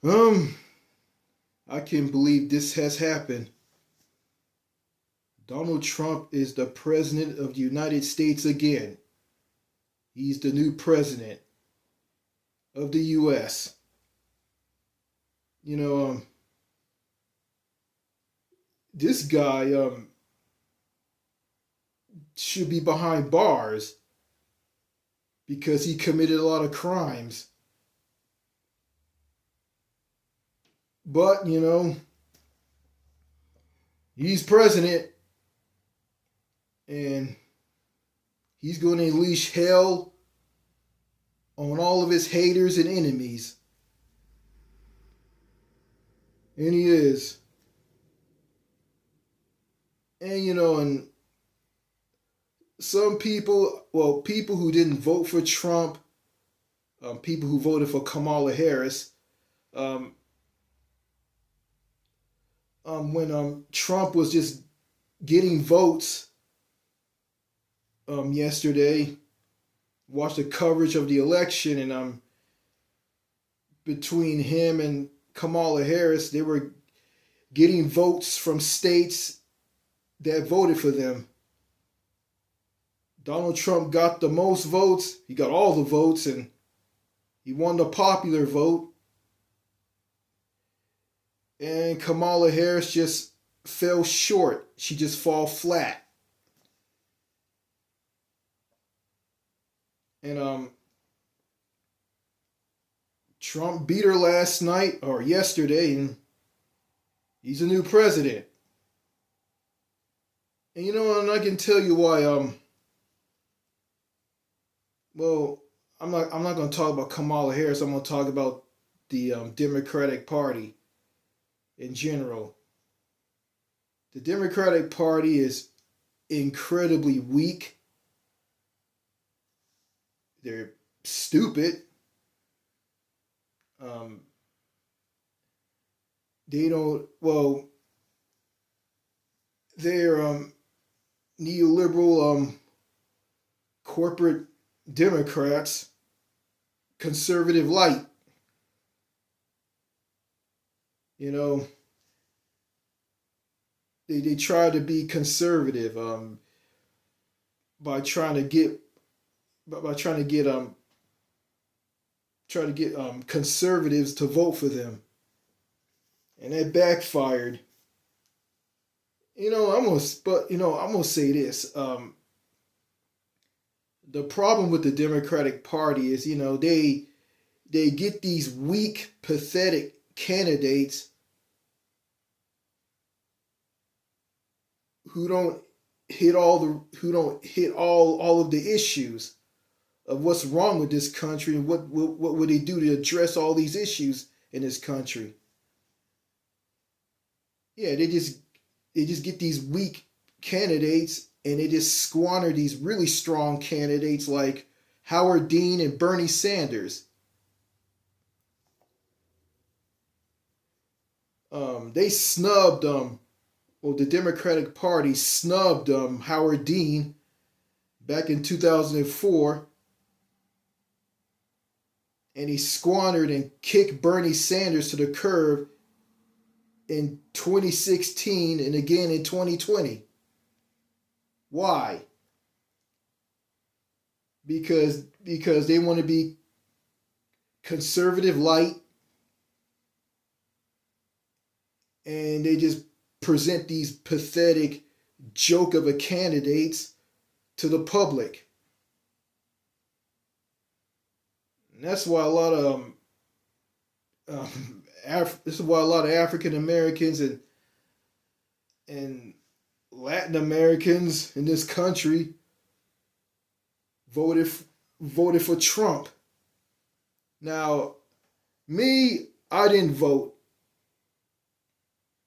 Um, I can't believe this has happened. Donald Trump is the president of the United States again. He's the new president of the U.S. You know, this guy should be behind bars because he committed a lot of crimes. But he's president, and he's going to unleash hell on all of his haters and enemies. And he is. And some people, well, people who didn't vote for Trump, people who voted for Kamala Harris, um, when Trump was just getting votes yesterday, watched the coverage of the election, and between him and Kamala Harris, they were getting votes from states that voted for them. Donald Trump got the most votes. He got all the votes, and he won the popular vote. And Kamala Harris just fell short. She just fall flat. And Trump beat her last night or yesterday, and he's a new president. And I can tell you why. Well, I'm not going to talk about Kamala Harris. I'm going to talk about the Democratic Party in general. The Democratic Party is incredibly weak. They're stupid. Um, they don't. Well, they're neoliberal corporate Democrats, conservative light. You know, they try to be conservative by trying to get by trying to get conservatives to vote for them, and that backfired. I'm gonna say this. The problem with the Democratic Party is, they get these weak, pathetic candidates who don't hit all of the issues of what's wrong with this country, and what would they do to address all these issues in this country. Yeah, they just get these weak candidates, and they just squander these really strong candidates like Howard Dean and Bernie Sanders. They snubbed the Democratic Party snubbed Howard Dean back in 2004, and he squandered and kicked Bernie Sanders to the curb in 2016 and again in 2020. Why? Because they want to be conservative light, and they just present these pathetic joke of a candidates to the public. And that's why a lot of this is why a lot of African Americans and Latin Americans in this country voted voted for Trump. Now, me, I didn't vote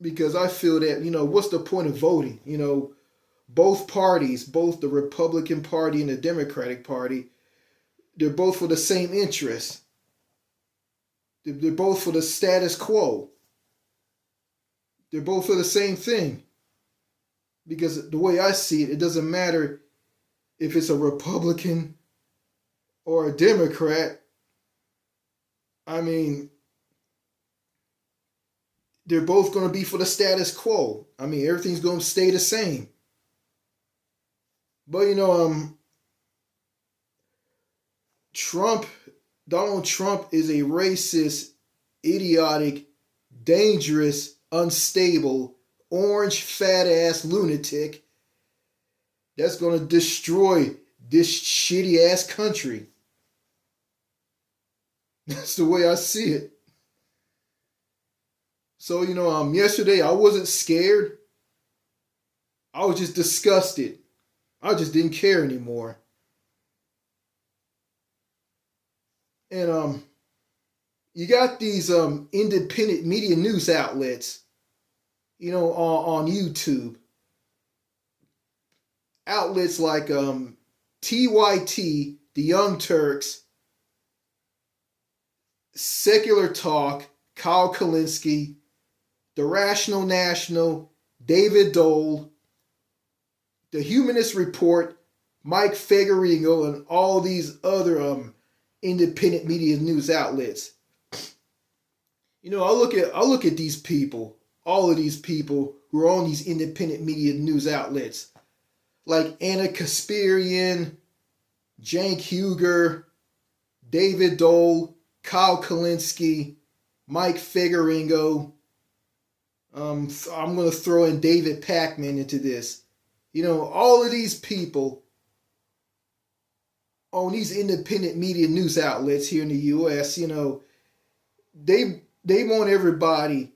because I feel that, what's the point of voting? Both parties, both the Republican Party and the Democratic Party, they're both for the same interests. They're both for the status quo. They're both for the same thing. Because the way I see it, it doesn't matter if it's a Republican or a Democrat. I mean, they're both going to be for the status quo. I mean, everything's going to stay the same. But Trump, Donald Trump is a racist, idiotic, dangerous, unstable, orange fat ass lunatic that's going to destroy this shitty ass country. That's the way I see it. So, yesterday I wasn't scared. I was just disgusted. I just didn't care anymore. And you got these independent media news outlets, on YouTube. Outlets like TYT, The Young Turks, Secular Talk, Kyle Kulinski, The Rational National, David Dole, The Humanist Report, Mike Fegerigo, and all these other independent media news outlets. I look at these people, all of these people who are on these independent media news outlets, like Anna Kasparian, Cenk Uygur, David Dole, Kyle Kulinski, Mike Fegerigo. I'm going to throw in David Pakman into this. All of these people on these independent media news outlets here in the U.S., they want everybody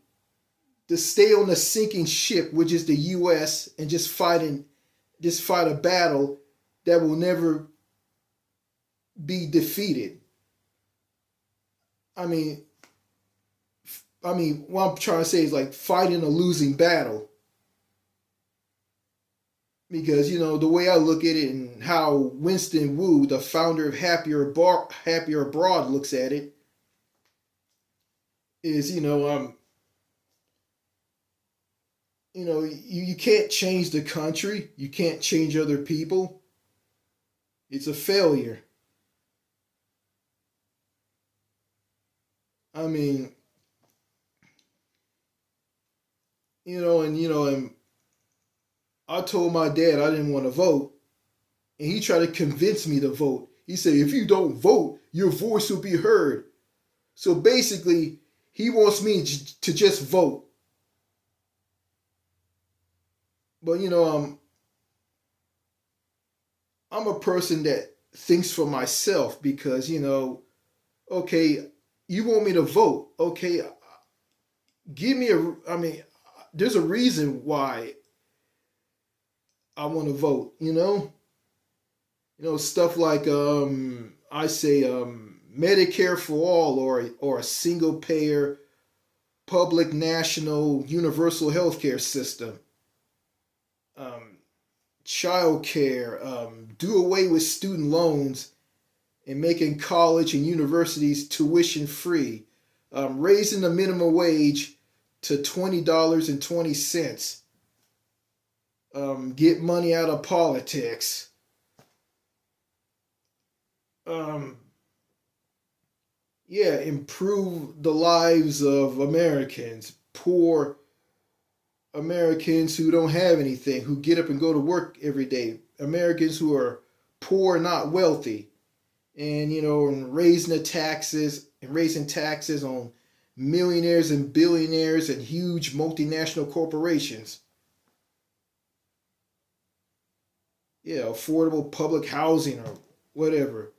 to stay on the sinking ship, which is the U.S., and just fight a battle that will never be defeated. I mean, what I'm trying to say is like fighting a losing battle. Because, the way I look at it and how Winston Wu, the founder of Happier Abroad, looks at it, is, you can't change the country. You can't change other people. It's a failure. I mean, and I told my dad I didn't want to vote, and he tried to convince me to vote. He said, if you don't vote, your voice will be heard. So basically, he wants me to just vote. But, I'm a person that thinks for myself because, okay, you want me to vote. Okay, there's a reason why I want to vote, stuff like I say Medicare for all or a single payer public national universal healthcare system. Child care, do away with student loans and making college and universities tuition free, raising the minimum wage to $20.20. Get money out of politics. Improve the lives of Americans, poor Americans who don't have anything, who get up and go to work every day, Americans who are poor, not wealthy, and raising taxes on millionaires and billionaires and huge multinational corporations. Affordable public housing or whatever.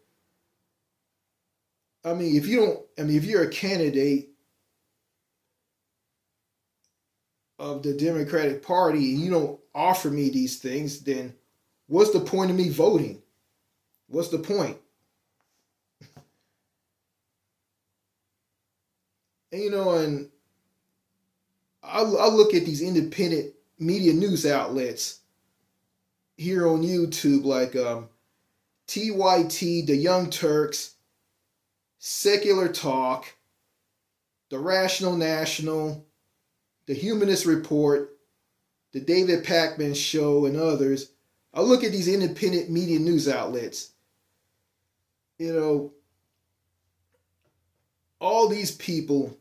If you're a candidate of the Democratic Party and you don't offer me these things, then what's the point of me voting? What's the point? And I look at these independent media news outlets here on YouTube, like TYT, The Young Turks, Secular Talk, The Rational National, The Humanist Report, The David Pakman Show, and others. I look at these independent media news outlets. All these people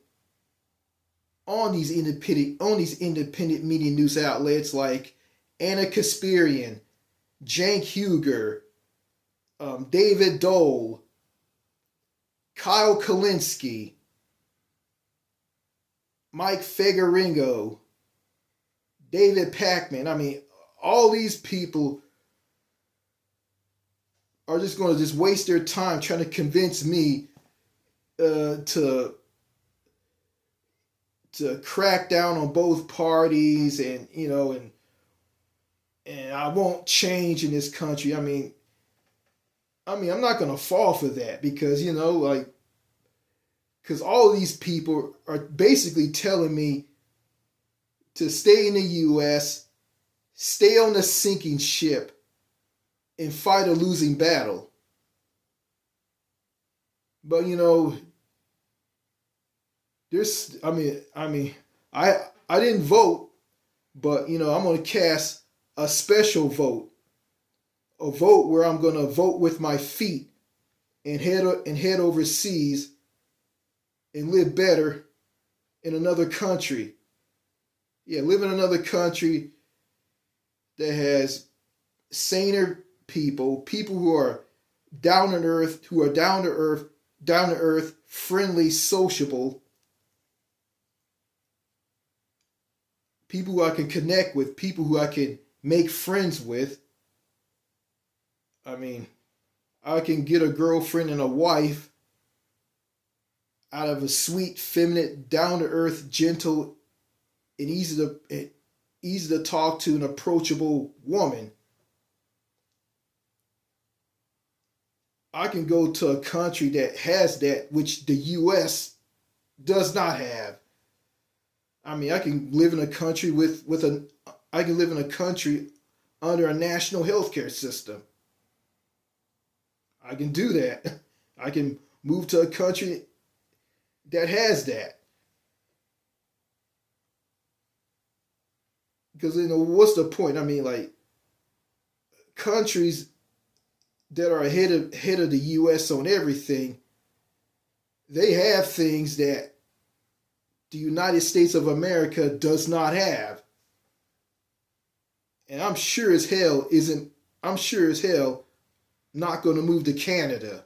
on these independent media news outlets like Anna Kasparian, Cenk Huger, David Dole, Kyle Kalinske, Mike Figuerengo, David Pakman. I mean, all these people are just going to just waste their time trying to convince me to crack down on both parties, and and I won't change in this country. I'm not gonna fall for that, because because all of these people are basically telling me to stay in the U.S., stay on the sinking ship, and fight a losing battle. But there's I didn't vote, but I'm gonna cast a special vote, a vote where I'm gonna vote with my feet and head overseas and live better in another country. Yeah, live in another country that has saner people, people who are down to earth, down to earth, friendly, sociable, people who I can connect with, people who I can make friends with. I mean, I can get a girlfriend and a wife out of a sweet, feminine, down to earth, gentle, and easy to talk to, an approachable woman. I can go to a country that has that, which the U.S. does not have. I can live in a country I can live in a country under a national healthcare system. I can do that. I can move to a country that has that. Because what's the point? Countries that are ahead of the U.S. on everything, they have things that the United States of America does not have. And I'm sure as hell not going to move to Canada.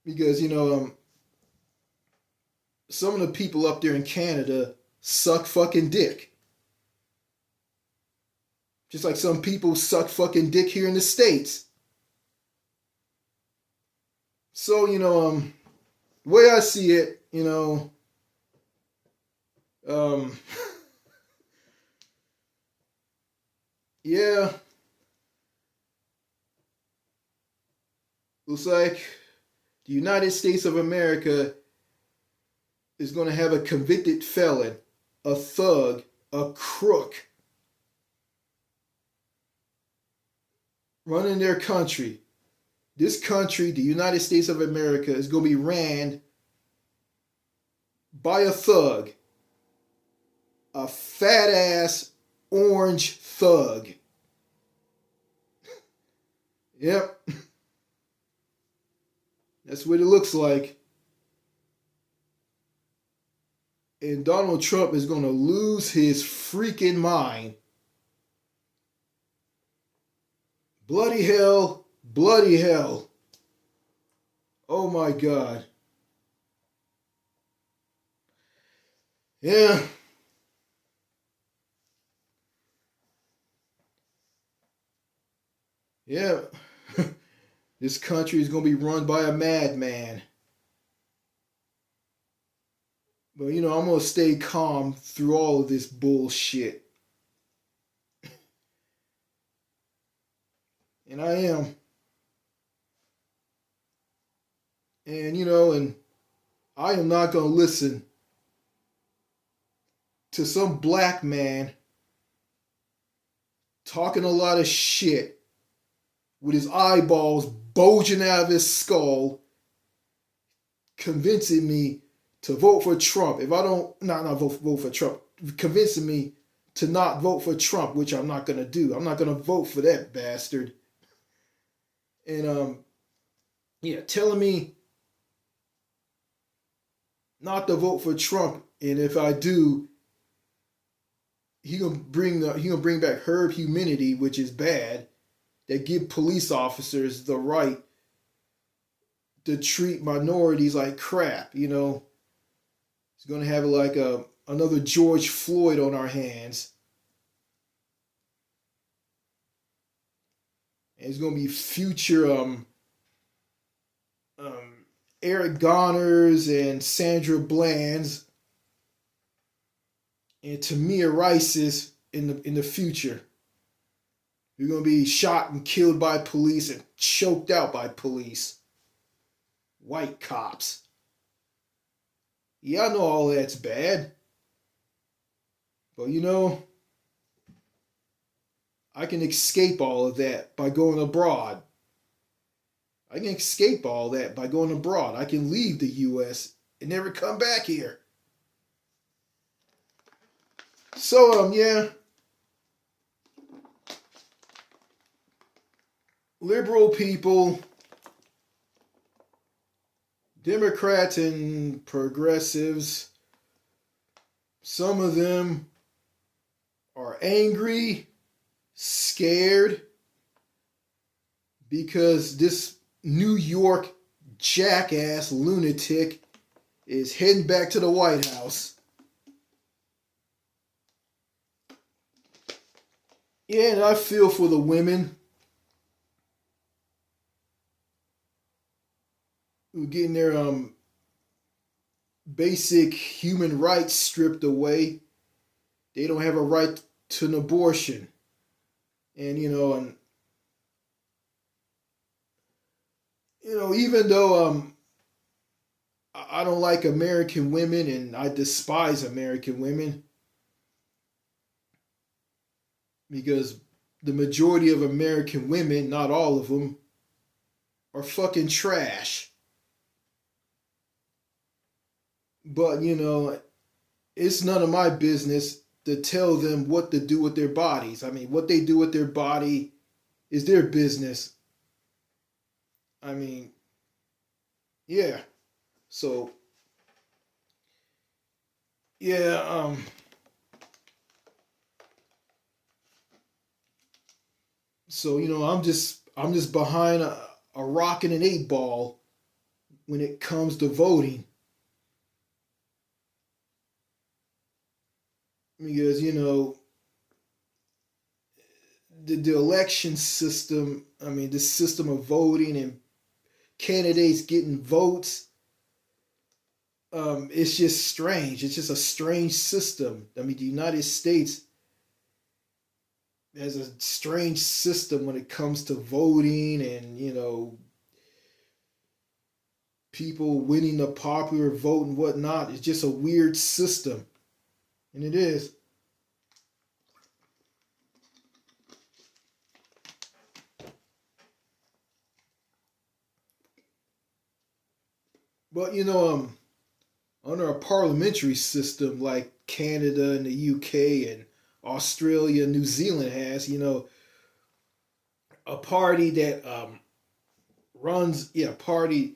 Because, some of the people up there in Canada suck fucking dick. Just like some people suck fucking dick here in the States. So, the way I see it, yeah, looks like the United States of America is going to have a convicted felon, a thug, a crook running their country. This country, the United States of America, is going to be ran by a thug, a fat ass orange thug. Yep. That's what it looks like. And Donald Trump is going to lose his freaking mind. Bloody hell. Bloody hell. Oh my God. Yeah. Yeah. This country is going to be run by a madman. But I'm going to stay calm through all of this bullshit. And I am. And I am not going to listen to some black man talking a lot of shit with his eyeballs bulging out of his skull, convincing me to vote for Trump. If I don't, not vote for Trump, convincing me to not vote for Trump, which I'm not going to do. I'm not going to vote for that bastard. And Yeah, telling me not to vote for Trump, and if I do, he gonna bring back herd immunity, which is bad. That give police officers the right to treat minorities like crap. He's gonna have like another George Floyd on our hands, and it's gonna be future um, Eric Gonners and Sandra Bland's and Tamir Rice's in the future. You're gonna be shot and killed by police and choked out by police. White cops. Yeah, I know all that's bad, but I can escape all of that by going abroad. I can escape all that by going abroad. I can leave the US and never come back here. So yeah, liberal people, Democrats and progressives, some of them are angry, scared because this New York jackass lunatic is heading back to the White House. Yeah, and I feel for the women who getting their basic human rights stripped away. They don't have a right to an abortion. And even though I don't like American women and I despise American women because the majority of American women, not all of them, are fucking trash. But it's none of my business to tell them what to do with their bodies. I mean, what they do with their body is their business. I mean, yeah. So, yeah, so I'm just behind a rock and an 8 ball when it comes to voting because the election system, I mean, the system of voting and candidates getting votes, it's just strange. It's just a strange system. I mean, the United States has a strange system when it comes to voting and, people winning the popular vote and whatnot. It's just a weird system. And it is. But, under a parliamentary system like Canada and the UK and Australia, New Zealand has, a party that runs, yeah, a party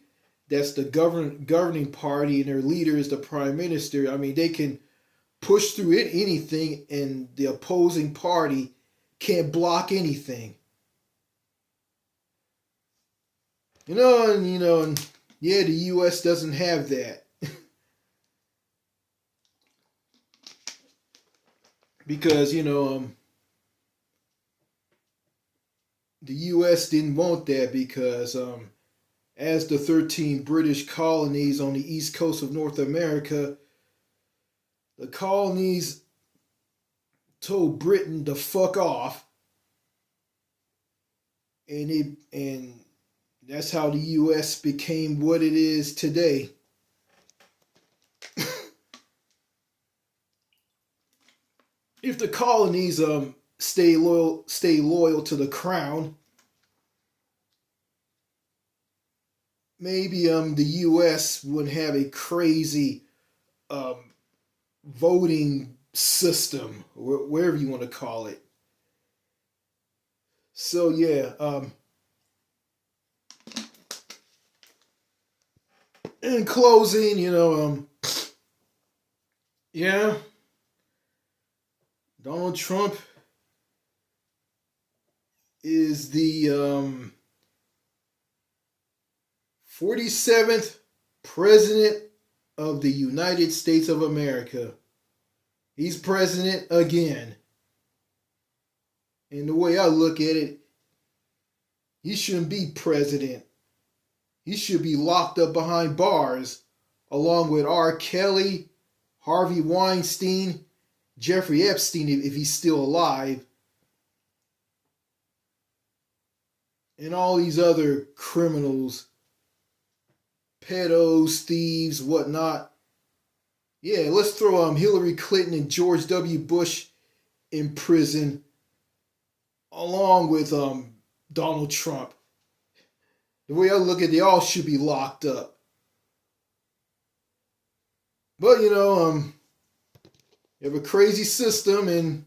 that's the governing party and their leader is the prime minister. I mean, they can push through anything, and the opposing party can't block anything. And yeah, the U.S. doesn't have that because the U.S. didn't want that because as the 13 British colonies on the east coast of North America, the colonies told Britain to fuck off, and that's how the U.S. became what it is today. If the colonies stay loyal to the crown, maybe the U.S. wouldn't have a crazy um, voting system, wherever you want to call it. So yeah, In closing, yeah, Donald Trump is the 47th president of the United States of America. He's president again. And the way I look at it, he shouldn't be president. He should be locked up behind bars along with R. Kelly, Harvey Weinstein, Jeffrey Epstein, if he's still alive, and all these other criminals, pedos, thieves, whatnot. Yeah, let's throw Hillary Clinton and George W. Bush in prison along with Donald Trump. The way I look at it, they all should be locked up. But you have a crazy system, and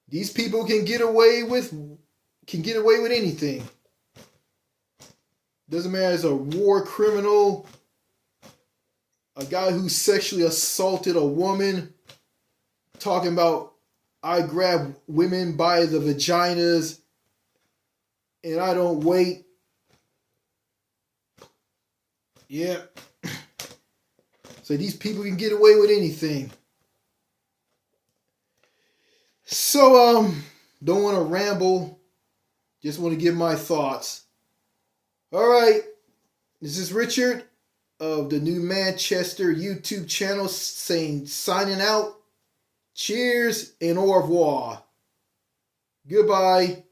these people can get away with anything. Doesn't matter if it's a war criminal, a guy who sexually assaulted a woman, talking about I grab women by the vaginas and I don't wait. Yeah. So these people can get away with anything. So don't want to ramble. Just want to give my thoughts. All right. This is Richard of the New Manchester YouTube channel signing out. Cheers and au revoir. Goodbye.